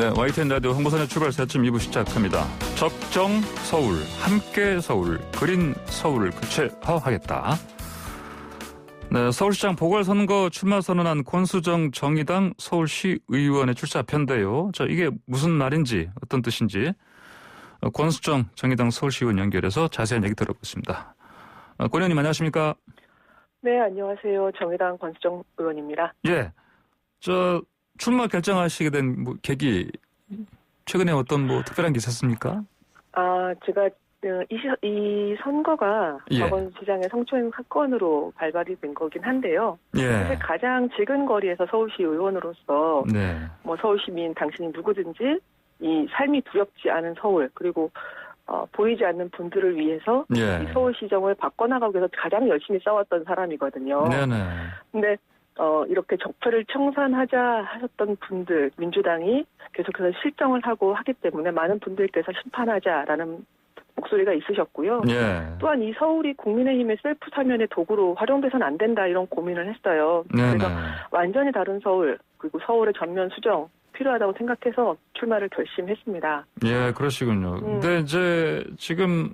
네, YTN 라디오 홍보선의 출발새쯤 2부 시작합니다. 적정 서울, 함께 서울, 그린 서울을 구체화하겠다. 네, 서울시장 보궐선거 출마 선언한 권수정 정의당 서울시 의원의 출사표인데요. 이게 무슨 말인지, 어떤 뜻인지 권수정 정의당 서울시 의원 연결해서 자세한 얘기 들어보겠습니다. 권 의원님 안녕하십니까? 네, 안녕하세요. 정의당 권수정 의원입니다. 예, 출마 결정하시게 된 계기, 최근에 어떤 특별한 게 있었습니까? 제가 이 선거가 박원시장의 성추행 사건으로 발발이 된 거긴 한데요. 사실 가장 지근거리에서 서울시 의원으로서 서울시민 당신이 누구든지 이 삶이 두렵지 않은 서울, 그리고 보이지 않는 분들을 위해서 이 서울시정을 바꿔나가기 위해서 가장 열심히 싸웠던 사람이거든요. 근데 이렇게 적폐를 청산하자 하셨던 분들, 민주당이 계속해서 실정을 하기 때문에 많은 분들께서 심판하자라는 목소리가 있으셨고요. 또한 이 서울이 국민의힘의 셀프 사면의 도구로 활용돼서는 안 된다 이런 고민을 했어요. 그래서 완전히 다른 서울, 그리고 서울의 전면 수정 필요하다고 생각해서 출마를 결심했습니다. 예, 그러시군요. 근데 이제 지금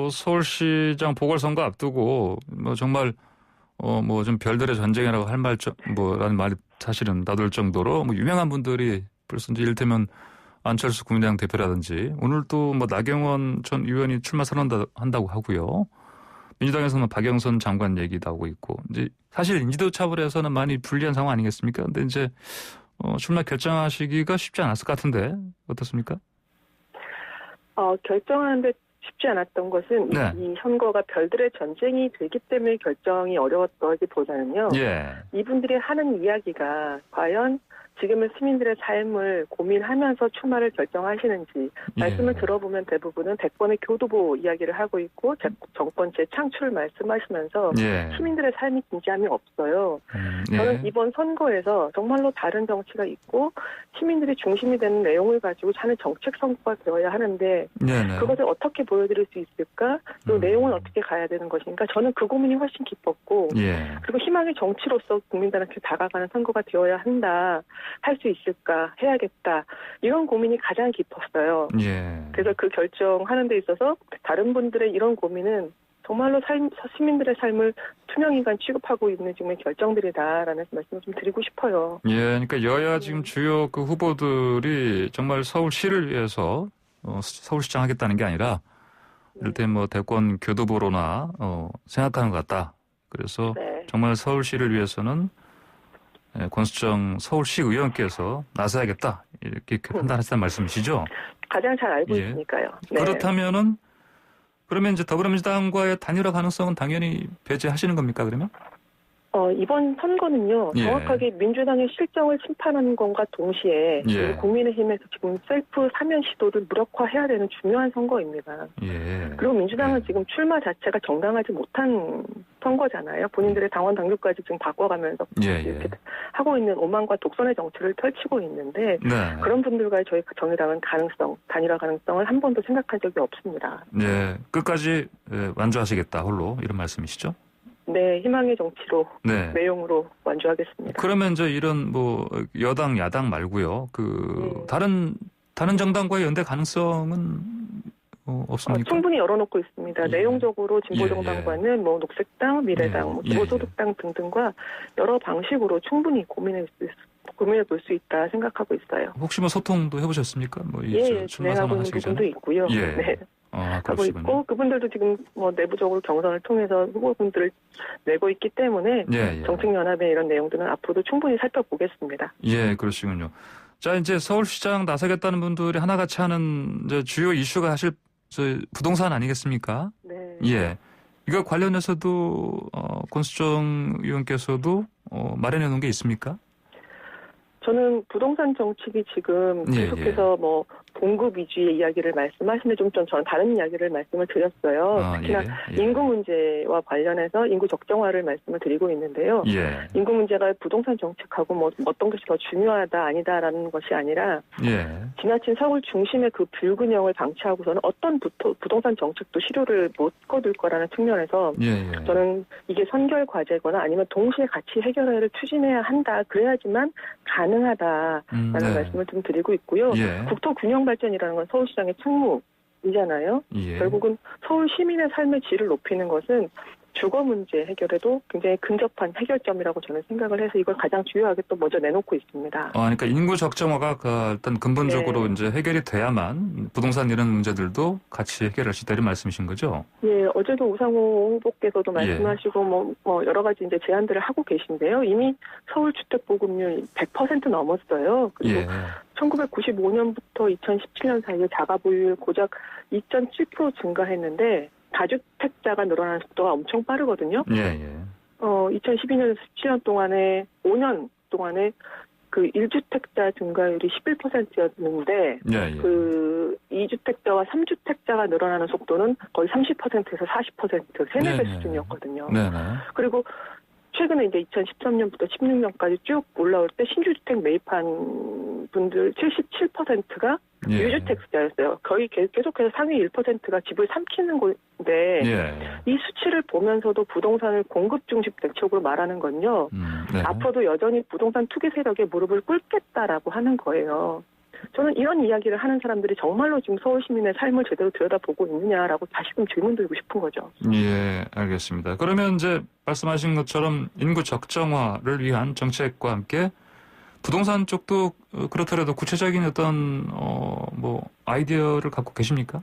서울시장 보궐선거 앞두고 정말 좀 별들의 전쟁이라고 할 라는 말이 사실은 나돌 정도로 유명한 분들이 벌써 이제 이를테면 안철수 국민의당 대표라든지 오늘 또 나경원 전 의원이 출마 선언한다고 하고요. 민주당에서는 박영선 장관 얘기도 하고 있고 이제 사실 인지도 차원에서는 많이 불리한 상황 아니겠습니까? 근데 이제 출마 결정하시기가 쉽지 않았을 것 같은데 어떻습니까? 결정하는데 쉽지 않았던 것은 이 선거가 별들의 전쟁이 되기 때문에 결정이 어려웠다기보다는요. 이분들이 하는 이야기가 과연 지금의 시민들의 삶을 고민하면서 출마를 결정하시는지 말씀을 들어보면 대부분은 대권의 교도보 이야기를 하고 있고 정권 재창출 말씀하시면서 시민들의 삶이 진지함이 없어요. 저는 이번 선거에서 정말로 다른 정치가 있고 시민들이 중심이 되는 내용을 가지고 하는 정책 선거가 되어야 하는데 그것을 어떻게 보여드릴 수 있을까? 또 내용은 어떻게 가야 되는 것인가? 저는 그 고민이 훨씬 깊었고 그리고 희망의 정치로서 국민들한테 다가가는 선거가 되어야 한다. 할 수 있을까? 해야겠다. 이런 고민이 가장 깊었어요. 그래서 그 결정하는 데 있어서 다른 분들의 이런 고민은 정말로 시민들의 삶을 투명인간 취급하고 있는 지금의 결정들이다라는 말씀을 좀 드리고 싶어요. 그러니까 여야 지금 주요 그 후보들이 정말 서울시를 위해서 서울시장 하겠다는 게 아니라 이를테면 대권 교도보로나 생각하는 것 같다. 그래서 정말 서울시를 위해서는 권수정 서울시 의원께서 나서야겠다 이렇게 판단하셨다는 말씀이시죠? 가장 잘 알고 있으니까요. 그렇다면은 그러면 이제 더불어민주당과의 단일화 가능성은 당연히 배제하시는 겁니까 그러면? 이번 선거는요. 정확하게 민주당의 실정을 심판하는 것과 동시에 국민의힘에서 지금 셀프 사면 시도를 무력화해야 되는 중요한 선거입니다. 그리고 민주당은 지금 출마 자체가 정당하지 못한 선거잖아요. 본인들의 당원 당규까지 지금 바꿔가면서 이렇게 하고 있는 오만과 독선의 정치를 펼치고 있는데 그런 분들과의 저희 정의당은 단일화 가능성을 한 번도 생각한 적이 없습니다. 끝까지 완주하시겠다 홀로 이런 말씀이시죠? 네, 희망의 정치로 내용으로 완주하겠습니다. 그러면 이제 이런 여당 야당 말고요. 다른 정당과의 연대 가능성은 없습니까? 충분히 열어놓고 있습니다. 내용적으로 진보정당과는 녹색당, 미래당, 기본소득당 등등과 여러 방식으로 충분히 고민해 볼 수 있다 생각하고 있어요. 혹시 소통도 해보셨습니까? 진행하고 있는 부분도 있고요. 하고 있고 그분들도 지금 내부적으로 경선을 통해서 후보분들을 내고 있기 때문에 정책연합의 이런 내용들은 앞으로도 충분히 살펴보겠습니다. 그러시군요. 자, 이제 서울시장 나서겠다는 분들이 하나같이 하는 이제 주요 이슈가 사실 부동산 아니겠습니까? 이거 관련해서도 권수정 의원께서도 마련해 놓은 게 있습니까? 저는 부동산 정책이 지금 계속해서 공급 위주의 이야기를 말씀하시는데 좀 저는 다른 이야기를 말씀을 드렸어요. 특히나 인구 문제와 관련해서 인구 적정화를 말씀을 드리고 있는데요. 인구 문제가 부동산 정책하고 뭐 어떤 것이 더 중요하다 아니다라는 것이 아니라 지나친 서울 중심의 그 불균형을 방치하고서는 어떤 부동산 정책도 실효를 못 거둘 거라는 측면에서 저는 이게 선결 과제거나 아니면 동시에 같이 해결을 추진해야 한다. 그래야지만 가능하다라는 말씀을 좀 드리고 있고요. 국토 균형 발전이라는 건 서울시장의 책무이잖아요. 결국은 서울 시민의 삶의 질을 높이는 것은 주거 문제 해결에도 굉장히 근접한 해결점이라고 저는 생각을 해서 이걸 가장 중요하게 또 먼저 내놓고 있습니다. 그러니까 인구 적정화가 일단 근본적으로 이제 해결이 돼야만 부동산 이런 문제들도 같이 해결할 수 있다 이런 말씀이신 거죠? 예, 어제도 우상호 후보께서도 말씀하시고 뭐 여러 가지 이제 제안들을 하고 계신데요. 이미 서울 주택 보급률 100% 넘었어요. 그리고 1995년부터 2017년 사이에 자가 보유율 고작 2.7% 증가했는데 다주택자가 늘어나는 속도가 엄청 빠르거든요. 2012년 17년 동안에 5년 동안에 그 1주택자 증가율이 11%였는데 그 2주택자와 3주택자가 늘어나는 속도는 거의 30%에서 40% 3-4배 수준이었거든요. 그리고 최근에 이제 2013년부터 16년까지 쭉 올라올 때 신주주택 매입한 분들 77%가 유주택자였어요. 거의 계속해서 상위 1%가 집을 삼키는 건데 이 수치를 보면서도 부동산을 공급 중심 대책으로 말하는 건요. 앞으로도 여전히 부동산 투기 세력에 무릎을 꿇겠다라고 하는 거예요. 저는 이런 이야기를 하는 사람들이 정말로 지금 서울 시민의 삶을 제대로 들여다보고 있느냐라고 다시금 질문 드리고 싶은 거죠. 예, 알겠습니다. 그러면 이제 말씀하신 것처럼 인구 적정화를 위한 정책과 함께 부동산 쪽도 그렇더라도 구체적인 어떤 뭐 아이디어를 갖고 계십니까?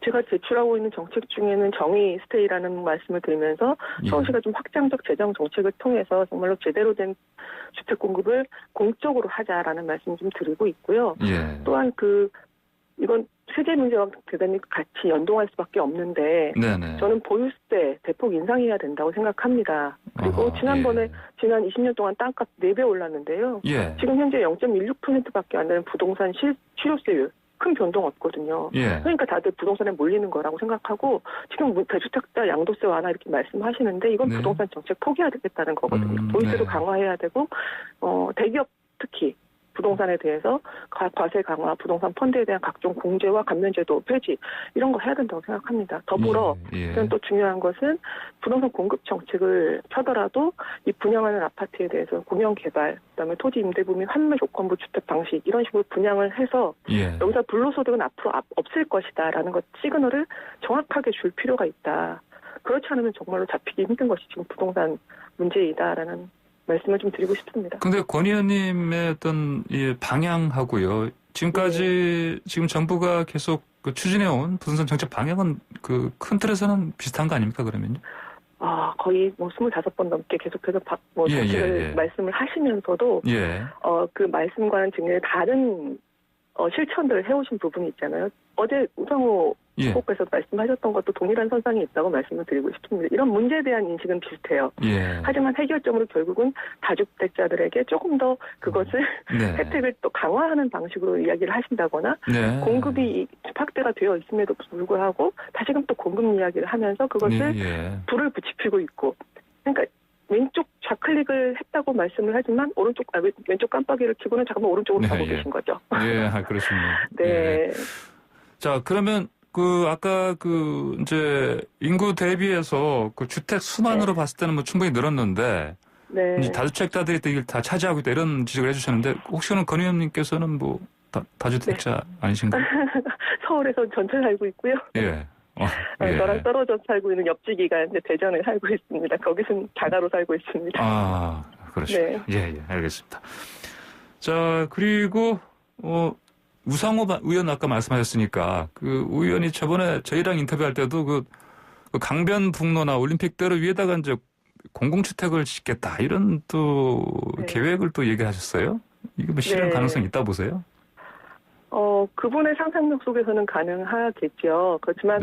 제가 제출하고 있는 정책 중에는 정의 스테이라는 말씀을 드리면서 서울시가 좀 확장적 재정 정책을 통해서 정말로 제대로 된 주택 공급을 공적으로 하자라는 말씀 좀 드리고 있고요. 또한 이건 세제 문제와 대단히 같이 연동할 수밖에 없는데 저는 보유세 대폭 인상해야 된다고 생각합니다. 그리고 지난 20년 동안 땅값 4배 올랐는데요. 지금 현재 0.16%밖에 안 되는 부동산 실효세율. 큰 변동 없거든요. 그러니까 다들 부동산에 몰리는 거라고 생각하고 지금 대주택자 양도세 완화 이렇게 말씀하시는데 이건 부동산 정책 포기해야 되겠다는 거거든요. 보유세도 강화해야 되고 대기업 특히 부동산에 대해서 과세 강화, 부동산 펀드에 대한 각종 공제와 감면제도 폐지 이런 거 해야 된다고 생각합니다. 더불어 또 중요한 것은 부동산 공급 정책을 펴더라도 이 분양하는 아파트에 대해서 공영 개발, 그다음에 토지 임대부 및 환매 조건부 주택 방식 이런 식으로 분양을 해서 여기서 불로소득은 앞으로 없을 것이다라는 것 시그널을 정확하게 줄 필요가 있다. 그렇지 않으면 정말로 잡히기 힘든 것이 지금 부동산 문제이다라는 말씀을 좀 드리고 싶습니다. 근데 권 의원님의 어떤 방향하고요. 지금까지 지금 정부가 계속 추진해온 부동산 정책 방향은 큰 틀에서는 비슷한 거 아닙니까, 그러면요? 거의 25번 넘게 계속해서 정책을 말씀을 하시면서도 그 말씀과는 증례 다른 실천들을 해오신 부분이 있잖아요. 어제 우상호 후보께서 말씀하셨던 것도 동일한 선상에 있다고 말씀을 드리고 싶습니다. 이런 문제에 대한 인식은 비슷해요. 하지만 해결점으로 결국은 다주택자들에게 조금 더 그것을 혜택을 또 강화하는 방식으로 이야기를 하신다거나 공급이 확대가 되어 있음에도 불구하고 다시금 또 공급 이야기를 하면서 그것을 불을 붙이고 있고 그러니까 왼쪽 좌클릭을 했다고 말씀을 하지만 왼쪽 깜빡이를 켜고는 잠깐만 오른쪽으로 가고 계신 거죠. 그렇습니다. 자, 그러면 아까 이제 인구 대비해서 주택 수만으로 봤을 때는 뭐 충분히 늘었는데 이제 다주택자들이 이걸 다 차지하고 있다 이런 지적을 해주셨는데 혹시는 권 의원님께서는 뭐 다주택자 아니신가요? 서울에서 전체 살고 있고요. 저랑 떨어져 살고 있는 옆지기가 이제 대전에 살고 있습니다. 거기서는 자가로 살고 있습니다. 그러시군요. 알겠습니다. 자, 그리고 우상호 의원 아까 말씀하셨으니까 그 의원이 저번에 저희랑 인터뷰할 때도 그 강변북로나 올림픽대로 위에다가 이제 공공주택을 짓겠다 이런 또 계획을 또 얘기하셨어요. 이게 뭐 실현 가능성이 있다 보세요? 그분의 상상력 속에서는 가능하겠죠. 그렇지만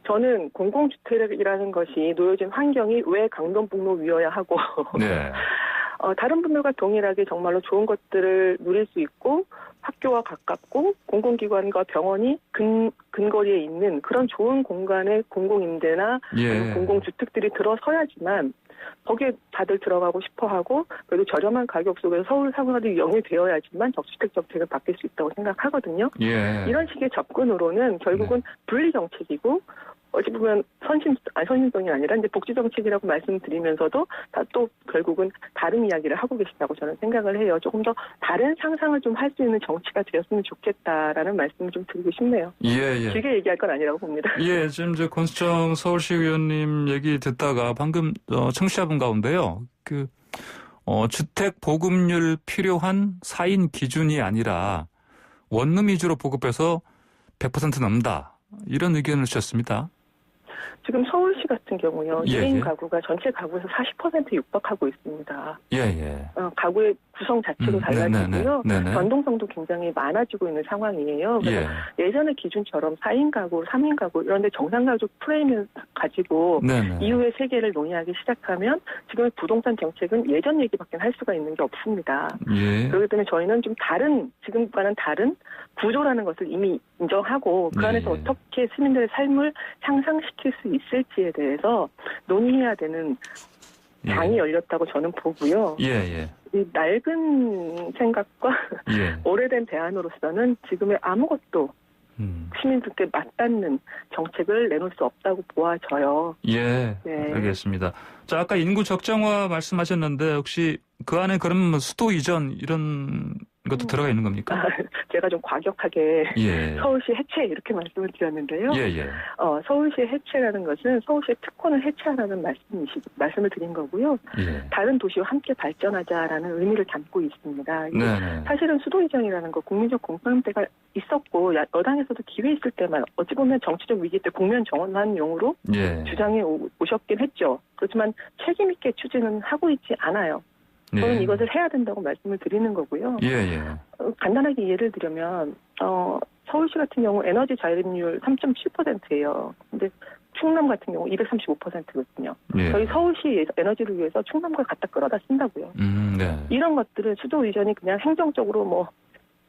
저는 공공주택이라는 것이 놓여진 환경이 왜 강변북로 위여야 하고 다른 분들과 동일하게 정말로 좋은 것들을 누릴 수 있고 학교와 가깝고 공공기관과 병원이 근거리에 있는 그런 좋은 공간에 공공임대나 예. 공공주택들이 들어서야지만 거기에 다들 들어가고 싶어하고 그래도 저렴한 가격 속에서 서울 생활이 영위되어야지만 적주택 정책을 바뀔 수 있다고 생각하거든요. 예. 이런 식의 접근으로는 결국은 분리 정책이고 어찌 보면 선진성이 아니라 이제 복지 정책이라고 말씀드리면서도 다 또 결국은 다른 이야기를 하고 계시다고 저는 생각을 해요. 조금 더 다른 상상을 좀 할 수 있는 정치가 되었으면 좋겠다라는 말씀을 좀 드리고 싶네요. 예. 길게 얘기할 건 아니라고 봅니다. 예, 지금 권수정 서울시 의원님 얘기 듣다가 방금 청취자분 가운데요. 주택 보급률 필요한 4인 기준이 아니라 원룸 위주로 보급해서 100% 넘다. 이런 의견을 주셨습니다. 지금 서울시 같은 경우요. 예, 1인 예. 가구가 전체 가구에서 40% 육박하고 있습니다. 예. 가구의 구성 자체도 달라지고요. 변동성도 굉장히 많아지고 있는 상황이에요. 그래서 예전의 기준처럼 4인 가구, 3인 가구 이런 데 정상가족 프레임을 가지고 이후의 세계를 논의하기 시작하면 지금의 부동산 정책은 예전 얘기밖에 할 수가 있는 게 없습니다. 예. 그렇기 때문에 저희는 좀 지금과는 다른 구조라는 것을 이미 인정하고 그 안에서 어떻게 시민들의 삶을 향상시킬 수 있을지에 대해서 논의해야 되는 장이 열렸다고 저는 보고요. 이 낡은 생각과 오래된 대안으로서는 지금의 아무것도 시민들께 맞닿는 정책을 내놓을 수 없다고 보아져요. 예, 알겠습니다. 자, 아까 인구 적정화 말씀하셨는데 혹시 그 안에 그럼 수도 이전 이런 것도 들어가 있는 겁니까? 제가 좀 과격하게 서울시 해체 이렇게 말씀을 드렸는데요. 서울시 해체라는 것은 서울시의 특권을 해체하라는 말씀을 드린 거고요. 다른 도시와 함께 발전하자라는 의미를 담고 있습니다. 사실은 수도 이전이라는 거 국민적 공감대가 있었고 여당에서도 기회 있을 때만 어찌 보면 정치적 위기 때 국면 정원한용으로 주장해 오셨긴 했죠. 그렇지만 책임 있게 추진은 하고 있지 않아요. 저는 이것을 해야 된다고 말씀을 드리는 거고요. 간단하게 예를 들면 서울시 같은 경우 에너지 자율률 3.7%예요. 근데 충남 같은 경우 235%거든요. 저희 서울시 에너지를 위해서 충남과 갖다 끌어다 쓴다고요. 이런 것들은 수도 이전이 그냥 행정적으로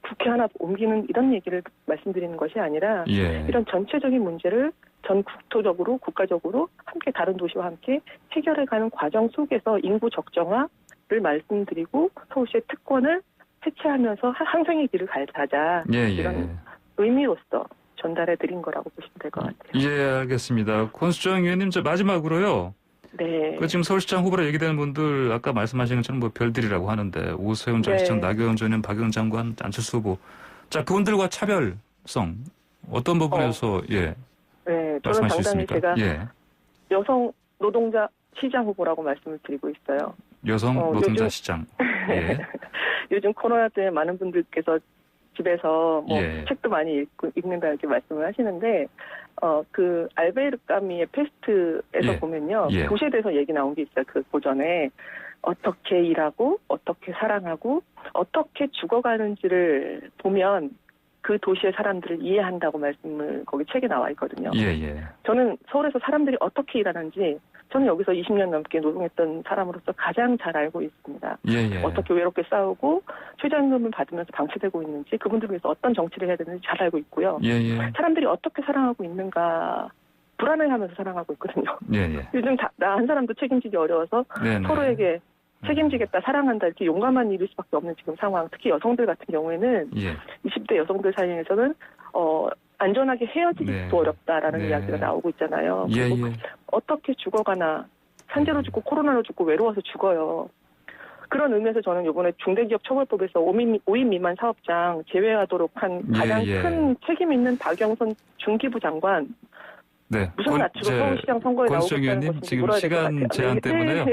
국회 하나 옮기는 이런 얘기를 말씀드리는 것이 아니라 이런 전체적인 문제를 전 국토적으로 국가적으로 함께 다른 도시와 함께 해결해가는 과정 속에서 인구 적정화 를 말씀드리고 서울시의 특권을 해체하면서 항생의 길을 가자 이런 의미로서 전달해 드린 거라고 보시면 될 것 같아요. 예, 알겠습니다. 권수정 의원님, 마지막으로요. 지금 서울시장 후보로 얘기되는 분들 아까 말씀하신 것처럼 별들이라고 하는데 오세훈 전 시장, 나경원 전 의원, 박영 장관, 안철수 후보. 자, 그분들과 차별성 어떤 부분에서 저는 상당히 제가 여성 노동자 시장 후보라고 말씀을 드리고 있어요. 여성 노동자 시장. 요즘 코로나 때문에 많은 분들께서 집에서 책도 많이 읽는다 이렇게 말씀을 하시는데 그 알베르 까미의 페스트에서 보면요. 도시에 대해서 얘기 나온 게 있어요. 그 고전에 어떻게 일하고 어떻게 사랑하고 어떻게 죽어가는지를 보면 그 도시의 사람들을 이해한다고 말씀을 거기 책에 나와 있거든요. 저는 서울에서 사람들이 어떻게 일하는지 저는 여기서 20년 넘게 노동했던 사람으로서 가장 잘 알고 있습니다. 어떻게 외롭게 싸우고 최저임금을 받으면서 방치되고 있는지 그분들을 위해서 어떤 정치를 해야 되는지 잘 알고 있고요. 사람들이 어떻게 사랑하고 있는가 불안해하면서 사랑하고 있거든요. 요즘 나 한 사람도 책임지기 어려워서 서로에게 책임지겠다, 사랑한다 이렇게 용감한 일일 수밖에 없는 지금 상황. 특히 여성들 같은 경우에는 20대 여성들 사이에서는 안전하게 헤어지기도 어렵다라는 이야기가 나오고 있잖아요. 어떻게 죽어가나 산재로 죽고 코로나로 죽고 외로워서 죽어요. 그런 의미에서 저는 이번에 중대기업처벌법에서 5인 미만 사업장 제외하도록 한 가장 큰 책임 있는 박영선 중기부 장관 무슨 낮추고 서울시장 선거에 나오겠다는 것인지 지금 시간 제한 때문에요.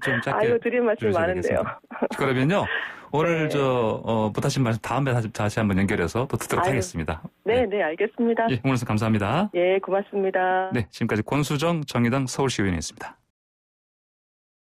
좀 짧게 드릴 말씀이 많은데요. 그러면요. 오늘 못하신 말씀 다음에 다시 한번 연결해서 또 듣도록 하겠습니다. 네, 알겠습니다. 오늘 감사합니다. 고맙습니다. 지금까지 권수정 정의당 서울시 의원이었습니다.